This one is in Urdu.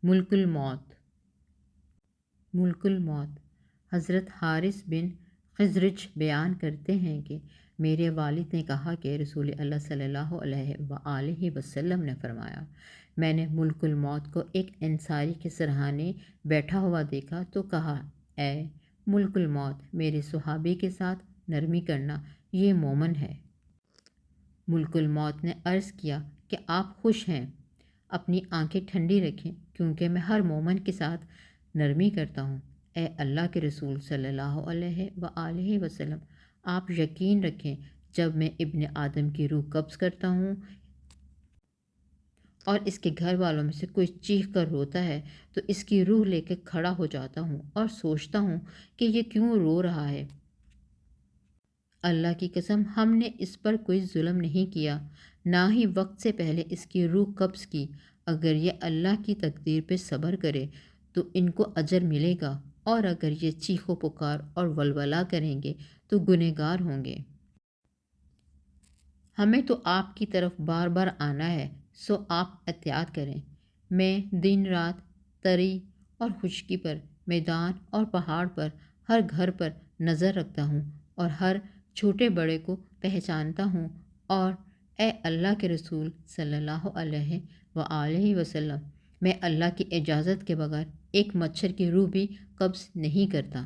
ملک الموت۔ ملک الموت۔ حضرت حارث بن خزرج بیان کرتے ہیں کہ میرے والد نے کہا کہ رسول اللہ صلی اللہ علیہ وآلہ وسلم نے فرمایا، میں نے ملک الموت کو ایک انصاری کے سرہانے بیٹھا ہوا دیکھا تو کہا، اے ملک الموت، میرے صحابی کے ساتھ نرمی کرنا، یہ مومن ہے۔ ملک الموت نے عرض کیا کہ آپ خوش ہیں؟ اپنی آنکھیں ٹھنڈی رکھیں کیونکہ میں ہر مومن کے ساتھ نرمی کرتا ہوں۔ اے اللہ کے رسول صلی اللہ علیہ وآلہ وسلم، آپ یقین رکھیں جب میں ابن آدم کی روح قبض کرتا ہوں اور اس کے گھر والوں میں سے کوئی چیخ کر روتا ہے تو اس کی روح لے کے کھڑا ہو جاتا ہوں اور سوچتا ہوں کہ یہ کیوں رو رہا ہے۔ اللہ کی قسم، ہم نے اس پر کوئی ظلم نہیں کیا، نہ ہی وقت سے پہلے اس کی روح قبض کی۔ اگر یہ اللہ کی تقدیر پہ صبر کرے تو ان کو اجر ملے گا، اور اگر یہ چیخ و پکار اور ولولہ کریں گے تو گنہگار ہوں گے۔ ہمیں تو آپ کی طرف بار بار آنا ہے، سو آپ احتیاط کریں۔ میں دن رات، تری اور خشکی پر، میدان اور پہاڑ پر، ہر گھر پر نظر رکھتا ہوں اور ہر چھوٹے بڑے کو پہچانتا ہوں، اور اے اللہ کے رسول صلی اللہ علیہ وآلہ وسلم، میں اللہ کی اجازت کے بغیر ایک مچھر کی روح بھی قبض نہیں کرتا۔